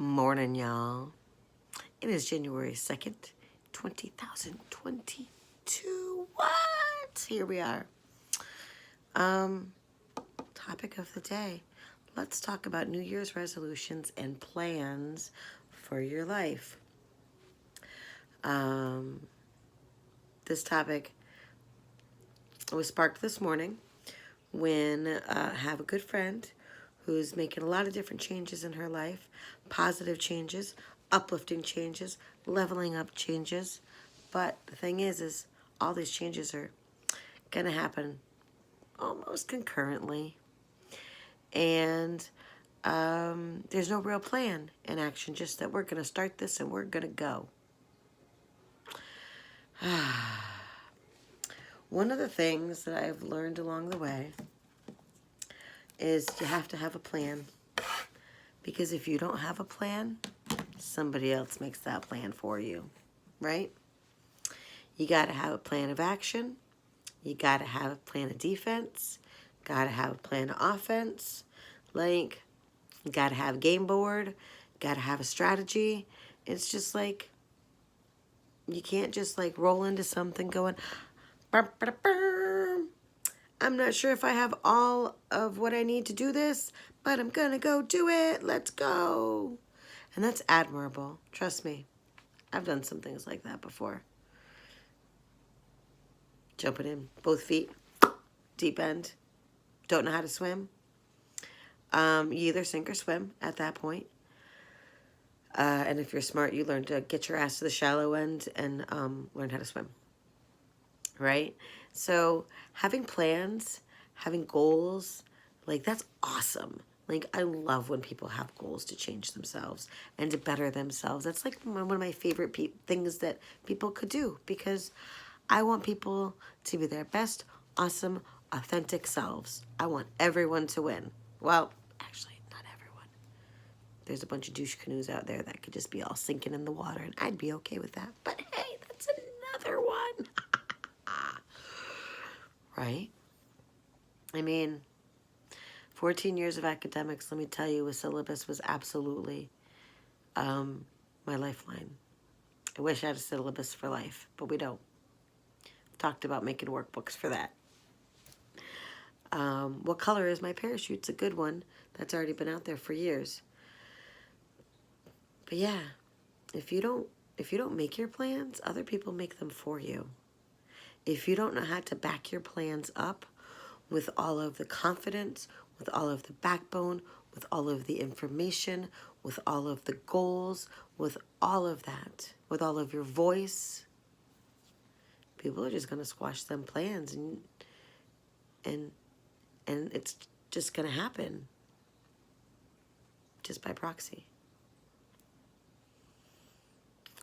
Morning, y'all. It is January 2nd, 2022. What? Here we are. Topic of the day. Let's talk about New Year's resolutions and plans for your life. This topic was sparked this morning when I have a good friend who's making a lot of different changes in her life, positive changes, uplifting changes, leveling up changes. But the thing is all these changes are going to happen almost concurrently. And there's no real plan in action, just that we're going to start this and we're going to go. One of the things that I've learned along the way is you have to have a plan. Because if you don't have a plan, somebody else makes that plan for you, right? You got to have a plan of action. You got to have a plan of defense. Got to have a plan of offense. Like, you got to have a game board. Got to have a strategy. It's just like, you can't just like roll into something going, "Bum, ba, da, bum. I'm not sure if I have all of what I need to do this, but I'm going to go do it. Let's go." And that's admirable. Trust me. I've done some things like that before. Jumping in, both feet, deep end. Don't know how to swim. You either sink or swim at that point. And if you're smart, you learn to get your ass to the shallow end and learn how to swim. Right? So having plans, having goals, like, that's awesome. Like, I love when people have goals to change themselves and to better themselves. That's like one of my favorite things that people could do, because I want people to be their best, awesome, authentic selves. I want everyone to win. Well, actually, not everyone. There's a bunch of douche canoes out there that could just be all sinking in the water, and I'd be okay with that. But hey, that's another one. Right? I mean, 14 years of academics, let me tell you, a syllabus was absolutely my lifeline. I wish I had a syllabus for life, but we don't. Talked about making workbooks for that. What color is my parachute? It's a good one. That's already been out there for years. But yeah, if you don't make your plans, other people make them for you. If you don't know how to back your plans up with all of the confidence, with all of the backbone, with all of the information, with all of the goals, with all of that, with all of your voice, people are just going to squash them plans, and it's just going to happen just by proxy.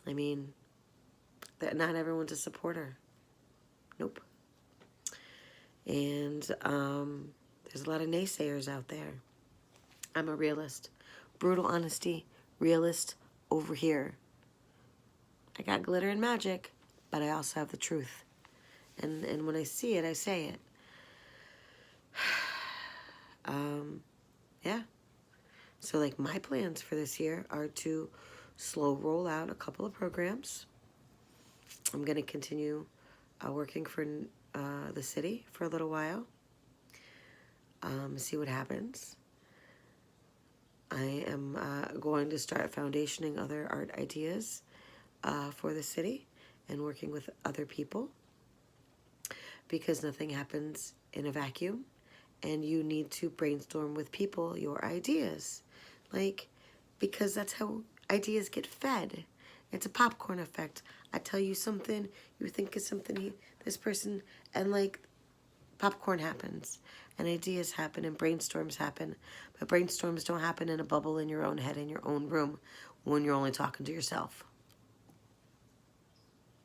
I mean, not everyone's a supporter. Nope. And there's a lot of naysayers out there. I'm a realist. Brutal honesty, realist over here. I got glitter and magic, but I also have the truth. And when I see it, I say it. Yeah. So, like, my plans for this year are to slow roll out a couple of programs. I'm going to continue working for the city for a little while. See what happens. I am going to start foundationing other art ideas for the city and working with other people, because nothing happens in a vacuum, and you need to brainstorm with people your ideas. Like, because that's how ideas get fed. It's a popcorn effect. I tell you something, you think of something, this person, and like, popcorn happens, and ideas happen, and brainstorms happen. But brainstorms don't happen in a bubble in your own head, in your own room, when you're only talking to yourself.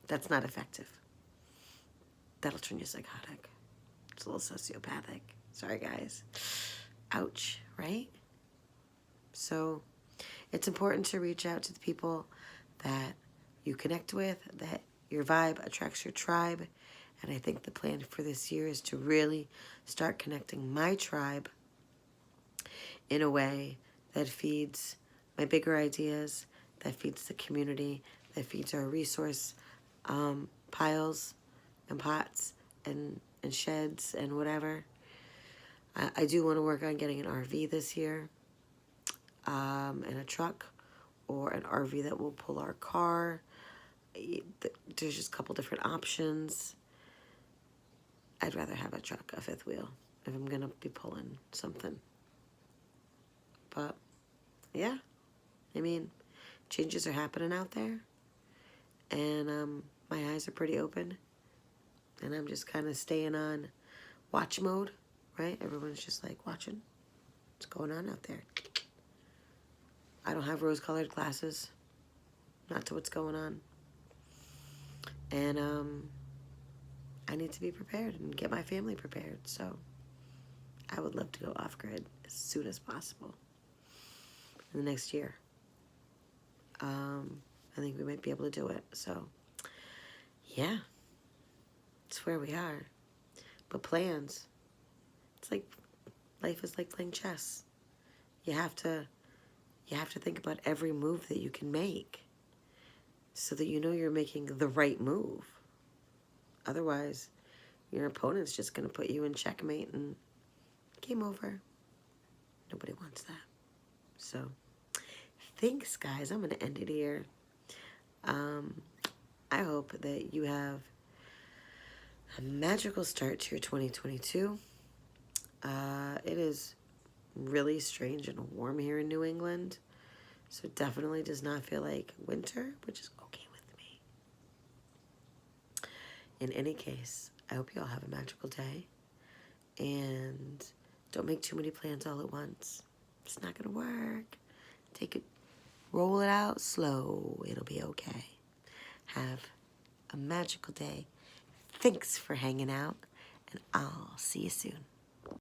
That's not effective. That'll turn you psychotic. It's a little sociopathic. Sorry, guys. Ouch, right? So it's important to reach out to the people that you connect with, that your vibe attracts your tribe. And I think the plan for this year is to really start connecting my tribe in a way that feeds my bigger ideas that feeds the community, that feeds our resource piles and pots and sheds and whatever. I do want to work on getting an RV this year, and a truck, or an RV that will pull our car. There's just a couple different options. I'd rather have a truck, a fifth wheel, if I'm gonna be pulling something. But yeah, I mean, changes are happening out there, and my eyes are pretty open, and I'm just kind of staying on watch mode, right? Everyone's just like watching what's going on out there. I don't have rose-colored glasses, not to what's going on, and I need to be prepared and get my family prepared. So I would love to go off-grid as soon as possible in the next year. I think we might be able to do it. So yeah, it's where we are. But plans, it's like life is like playing chess. You have to think about every move that you can make so that you know you're making the right move. Otherwise, your opponent's just going to put you in checkmate and game over. Nobody wants that. So thanks, guys. I'm going to end it here. I hope that you have a magical start to your 2022. It is really strange and warm here in New England, so it definitely does not feel like winter, which is okay with me. In any case, I hope you all have a magical day, and don't make too many plans all at once. It's not gonna work. Take it, roll it out slow. It'll be okay. Have a magical day. Thanks for hanging out, and I'll see you soon.